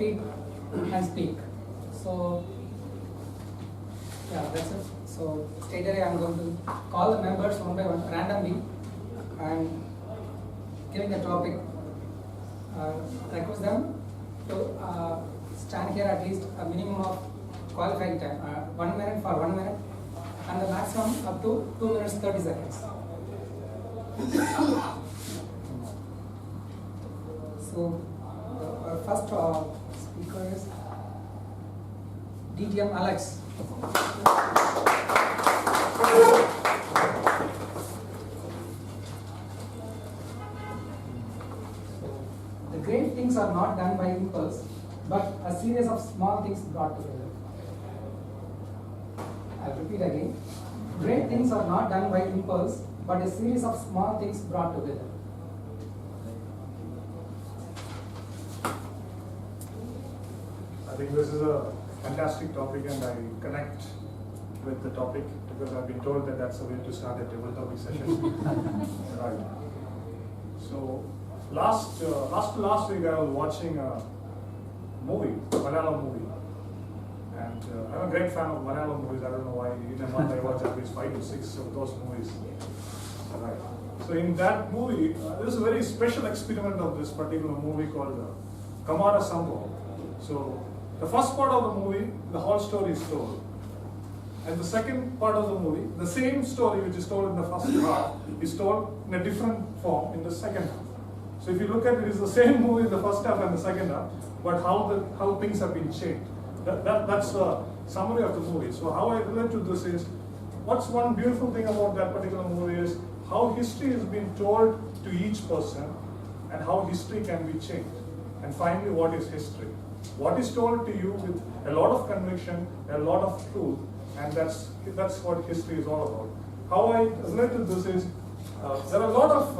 feet and speak. So, yeah, that's it. So, straight away I'm going to call the members one by one randomly and giving a topic. Request them to stand here at least a minimum of qualifying time, 1 minute for 1 minute, and the maximum up to 2 minutes 30 seconds. So, our first speaker is DTM Alex. The great things are not done by impulse, but a series of small things brought together. I'll repeat again. Great things are not done by impulse, but a series of small things brought together. I think this is a fantastic topic, and I connect with the topic because I've been told that that's the way to start a table topic session. Right. So last week I was watching a movie, a Malayalam movie, and I'm a great fan of Malayalam movies. I don't know why. In a month I watch at least 5 to 6 of those movies. Right. So in that movie, there's a very special experiment of this particular movie called Kamara Sambhav. So the first part of the movie, the whole story is told. And the second part of the movie, the same story which is told in the first half, is told in a different form in the second half. So if you look at it, it's the same movie in the first half and the second half, but how things have been changed. That's a summary of the movie. So how I relate to this is, what's one beautiful thing about that particular movie is how history is being told to each person and how history can be changed. And finally, what is history? What is told to you with a lot of conviction, a lot of truth, and that's what history is all about. How I relate to this is, there are a lot of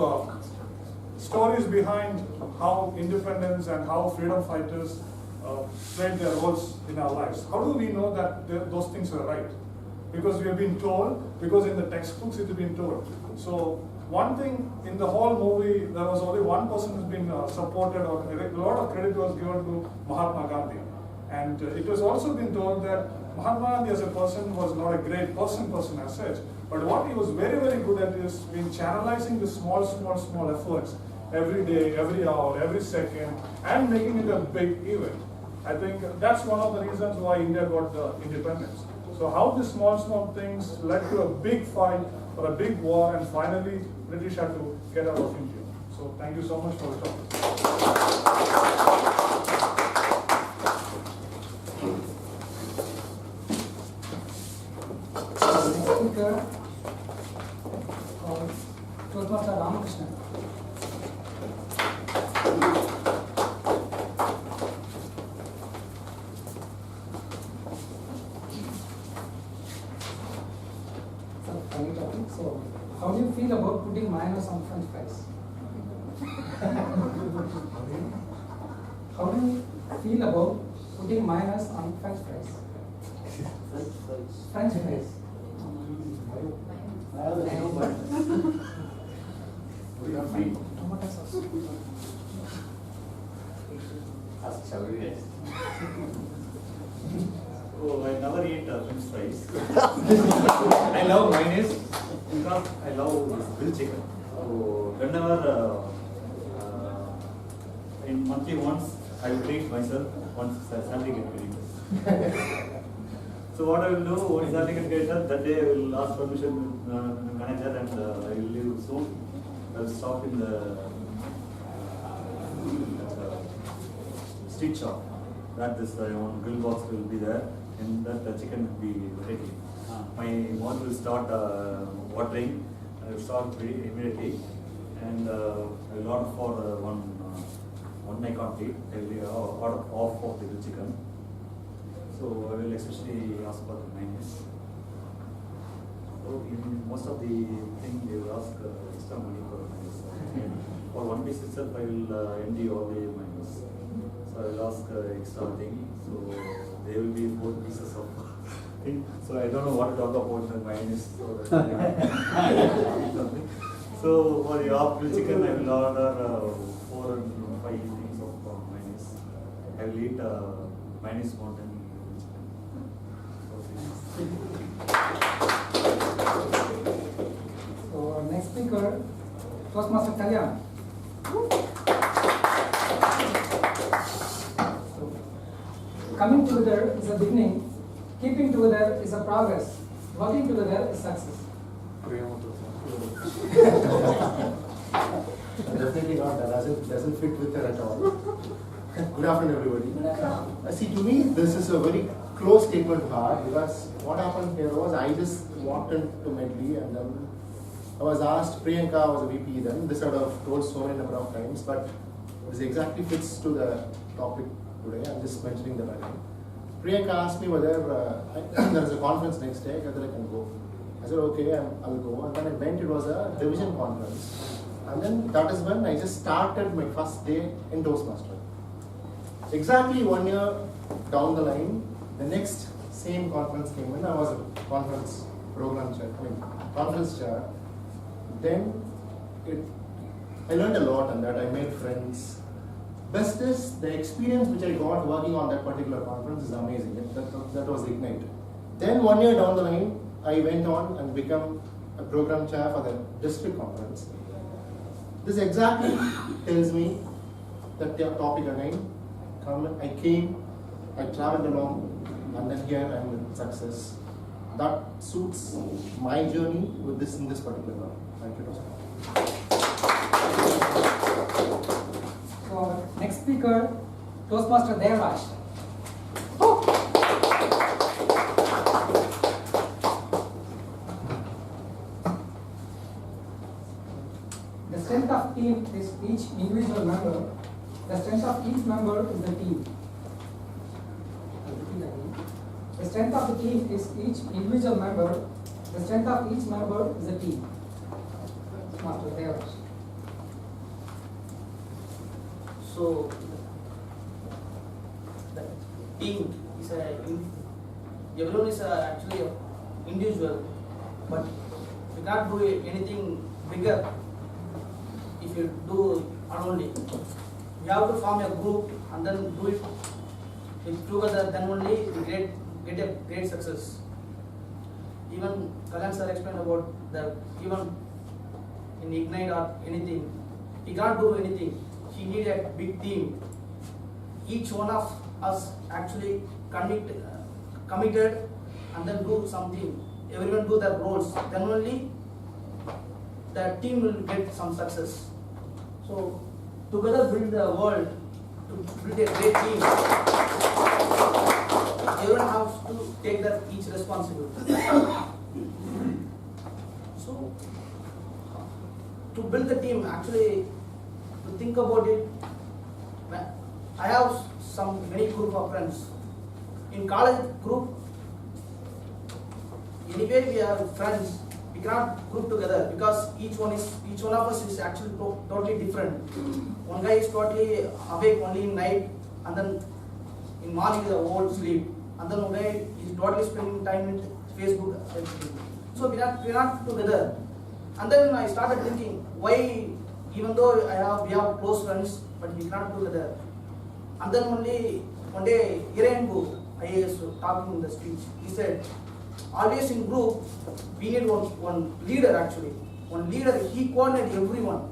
stories behind how independence and how freedom fighters played their roles in our lives. How do we know that those things are right? Because we have been told, because in the textbooks it has been told. So one thing in the whole movie, there was only one person who's been supported, or a lot of credit was given to Mahatma Gandhi. And it was also been told that Mahatma Gandhi as a person was not a great person as such, but what he was very, very good at is been channelizing the small efforts every day, every hour, every second, and making it a big event. I think that's one of the reasons why India got the independence. So how the small things led to a big fight or a big war, and finally British had to get out of India. So thank you so much for the topic. Next speaker, Toastmaster Ramakrishna. So, how do you feel about putting mayonnaise on French fries? How do you feel about putting mayonnaise on French fries? French fries. Tomato sauce. Oh, I never eat French fries. I love mayonnaise because I love this grilled chicken. So whenever in monthly once, I will treat myself once salary get credited. So what I will do, once salary get credited, that day I will ask permission to the manager, and I will leave soon. I will stop in the street shop. That this one grill box will be there, and that the chicken will be rotating. My mouth will start watering. I will start immediately, and I will order for one I can't eat. I will order off of the grilled chicken. So I will especially ask for the mayonnaise. So in most of the thing they will ask extra money for mayonnaise. For one piece itself, I will empty all the mayonnaise. So I will ask extra thing. So there will be 4 pieces of thing. So I don't know what to talk about the mayonnaise. So for the half grilled chicken, I will order 4 and 5 things of mayonnaise. I will eat Chinese mountain chicken. So our next speaker, Toastmaster Kalyan. So, coming together is a beginning, keeping together is a progress, working together is success. Definitely not. That doesn't fit with her at all. Good afternoon, everybody. See, to me, this is a very close statement to heart, because what happened here was I just walked into Medley and then I was asked, Priyanka was a VP then, this I would have told so many number of times, but this exactly fits to the topic today. I'm just mentioning that again. Priyanka asked me whether there is a conference next day, whether I can go. I said, okay, I'll go. And then I went, it was a division conference. And then that is when I just started my first day in Toastmasters. Exactly 1 year down the line, the next same conference came in. I was a conference program chair, conference chair. Then I learned a lot on that. I made friends. Best is the experience which I got working on that particular conference is amazing. That was Ignite. Then 1 year down the line, I went on and became a program chair for the district conference. This exactly tells me that topic again. I came, I traveled along, and then here I am with success. That suits my journey with this in this particular one. Thank you, Toastmaster. So our next speaker, Toastmaster Devraj. The strength of team is each individual member. The strength of each member is the team. I'll repeat again. The strength of the team is each individual member. The strength of each member is the team. Master Devraj. So, the team is everyone is actually an individual, but you can't do anything bigger if you do alone. You have to form a group and then do it together, then only you get a great success. Even Kalyan sir explained about that even in Ignite or anything, he can't do anything. He need a big team. Each one of us actually committed and then do something. Everyone do their roles. Then only the team will get some success. So together build the world, to build a great team. Everyone has to take that each responsibility. So to build the team, actually, to think about it, I have many group of friends. In college group, anyway we are friends. We cannot group together because each one of us is actually totally different. One guy is totally awake only in night, and then in morning is whole sleep, and then one guy is totally spending time in Facebook. So we are not together. And then I started thinking, why, even though we have close friends, but we cannot together. And then only one day, Irenbu, IAS, talking in the speech, he said, always in group, we need one leader actually. One leader, he coordinates everyone.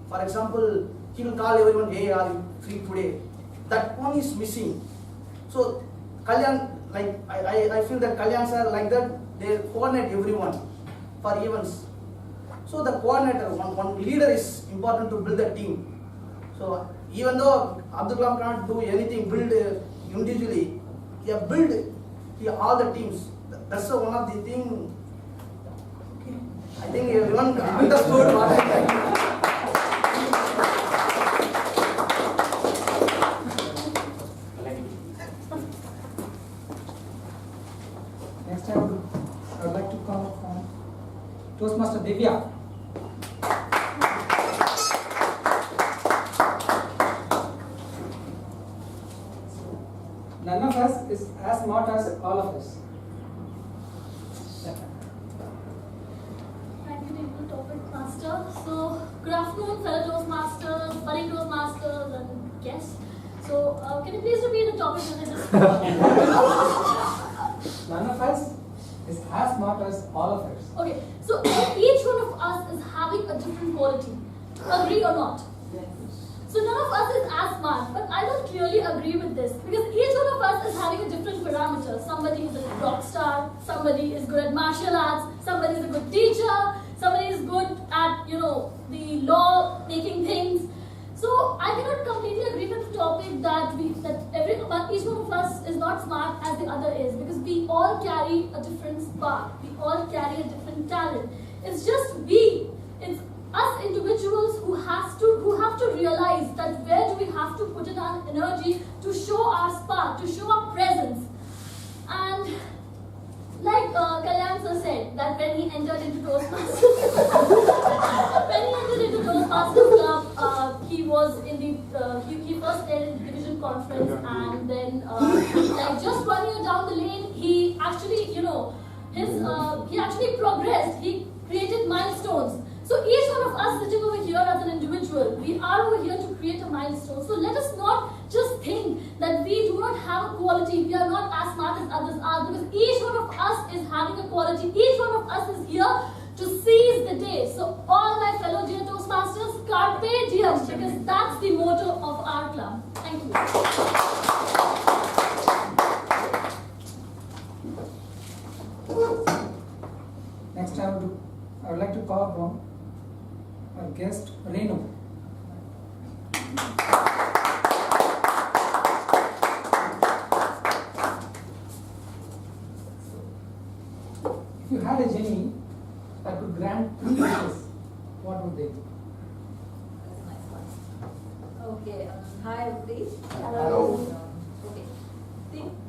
For example, he will call everyone, hey, are you free today? That one is missing. So, Kalyan, like, I feel that Kalyans are like that, they coordinate everyone for events. So the coordinator, one leader is important to build a team. So even though Abdul Kalam can't do anything, build individually, he have built all the teams. That's one of the things. Okay. I think everyone understood what I said. Next time, I would like to call upon Toastmaster Divya. None of us is as smart as all of us. Thank you, Toastmaster. So, good afternoon, fellow Toastmasters, budding Toastmasters, and guests. So, can you please repeat the topic? None of us is as smart as all of us. Okay, so each one of us is having a different quality. Agree or not? So none of us is as smart, but I don't really agree with this because each one of us is having a different parameter. Somebody is a rock star, somebody is good at martial arts, somebody is a good teacher, somebody is good at, the law making things. So I cannot completely agree with the topic that each one of us is not smart as the other is, because we all carry a different spark, we all carry a different talent. It's just it's us individuals who have to realize that where do we have to put in our energy to show our spark, to show our presence. And like Kalyan sir said, that when he entered into Toastmasters, Club, he was in the he first led in the division conference, and then like just 1 year down the lane, he actually he actually progressed. He created milestones. So each one of us sitting over here as an individual, we are over here to create a milestone. So let us not just think that we do not have a quality, we are not as smart as others are, because each one of us is having a quality. Each one of us is here to seize the day. So all my fellow dear Toastmasters, carpe diem, because that's the motto of our club. Thank you. Next, I would like to call upon our guest, Renu. If you had a genie that could grant 3 wishes, what would they be? That's a nice one. Okay, hi everybody. Hello. Okay,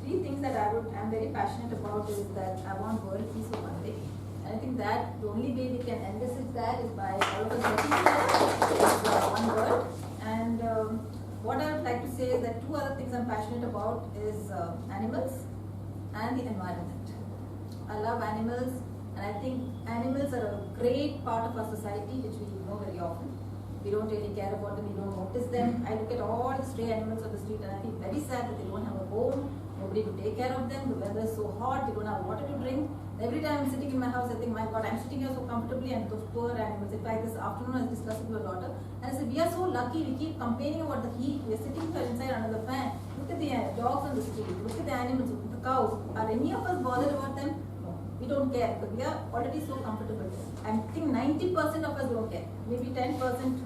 three things that I'm very passionate about is that I want world peace for one day. And I think that the only way we can envisage that is by all of us working together as one world. And what I would like to say is that 2 other things I'm passionate about is animals and the environment. I love animals, and I think animals are a great part of our society which we ignore very often. We don't really care about them, we don't notice them. I look at all the stray animals on the street and I feel very sad that they don't have a home, nobody to take care of them, the weather is so hot, we don't have water to drink. Every time I'm sitting in my house, I think, my God, I'm sitting here so comfortably, and those poor animals. In fact, this afternoon I was discussing with my daughter, and I said, we are so lucky, we keep complaining about the heat, we are sitting here inside under the fan. Look at the dogs on the street, look at the animals, the cows. Are any of us bothered about them? We don't care, but we are already so comfortable. I think 90% of us don't care. Maybe 10%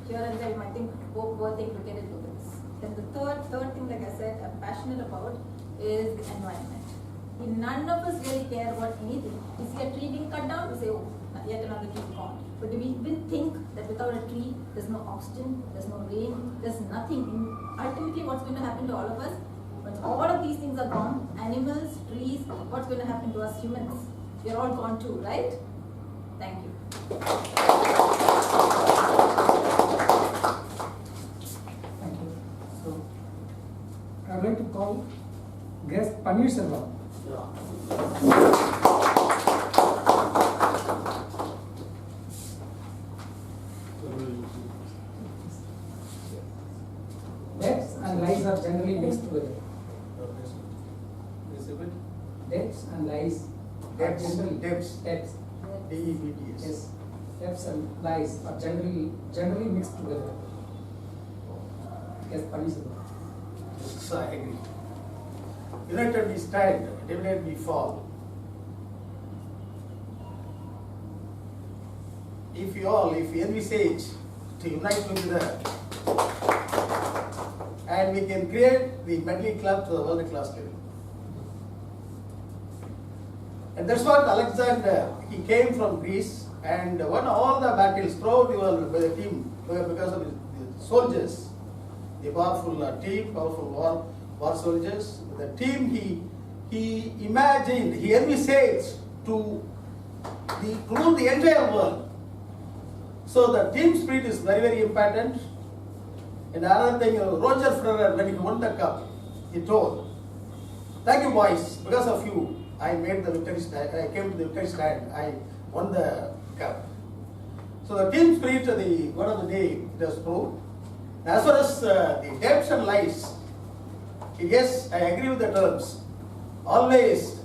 here and there, you might think, oh, poor thing, look at it, look at this. Then the third thing, like I said, I'm passionate about is the environment. None of us really care about anything. We see a tree being cut down, we say, oh, yet another tree is gone. But do we even think that without a tree, there's no oxygen, there's no rain, there's nothing? Ultimately, what's going to happen to all of us? When all of these things are gone, animals, trees, what's going to happen to us humans? We're all gone too, right? Thank you. Thank you. So, I would like to call guest Paneer Selvam. Debts and lies are generally mixed together. Debts and lies are generally Debts. D-E-B-T-S. Yes. Debts and lies are generally mixed together. Yes, Paneer Selvam. Yes, I agree. United we stand, divided we fall. If we envisage to unite together, and we can create the Medley club to the world class level. And that's what Alexander, he came from Greece and won all the battles throughout the world by the team because of the soldiers, the powerful team, powerful war soldiers. The team he imagined, he envisaged to rule the entire world. So the team spirit is very, very important. And another thing, Roger Federer, when he won the cup, he told, "Thank you, boys. Because of you, I made the victory stand. I came to the victory stand. I won the cup." So the team spirit, the word of the day, it has proved. As far as the debts and lies, yes, I agree with the terms. Always,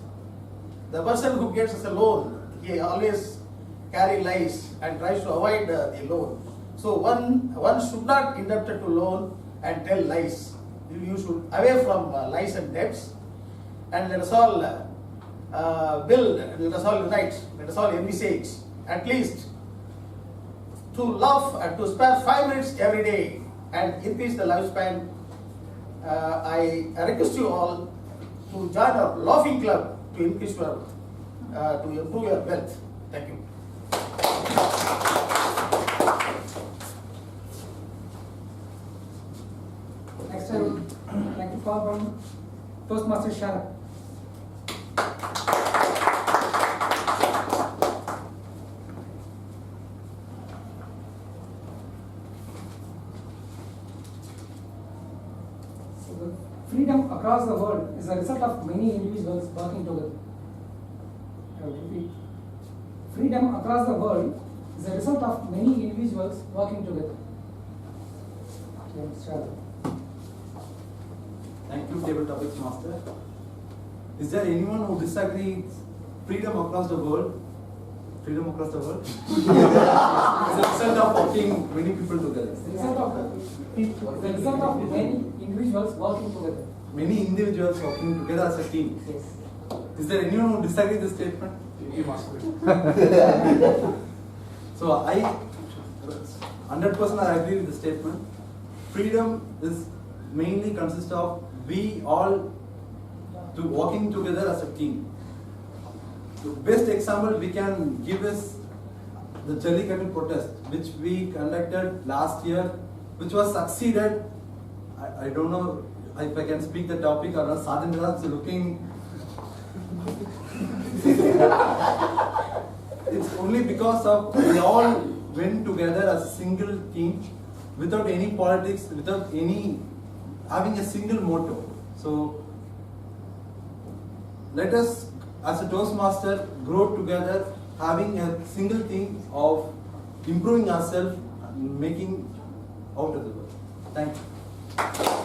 the person who gets us a loan, he always carry lies and tries to avoid the loan. So one should not indebted to loan and tell lies. You should away from lies and debts, and let us all build, let us all unite, let us all envisage at least to laugh and to spare 5 minutes every day and increase the lifespan. I request you all to join a laughing club to increase your, to improve your wealth. Thank you. Next, I would like to call from Toastmasters Sharon. So the freedom across the world is a result of many individuals working together. I will repeat. Freedom across the world is a result of many individuals working together. James Sharon. Thank you, Table Topics Master. Is there anyone who disagrees freedom across the world? Freedom across the world? Is a result of working many people together. The result of many individuals working together. Many individuals working together as a team. Yes. Is there anyone who disagrees this statement? So I 100% I agree with the statement. Freedom is mainly consists of we all to working together as a team. The best example we can give is the Jallikattu protest, which we conducted last year, which was succeeded. I don't know if I can speak the topic or not. Surendar is looking. It's only because of we all went together as a single team, without any politics, without any having a single motto. So let us as a Toastmaster grow together, having a single thing of improving ourselves and making out of the world. Thank you.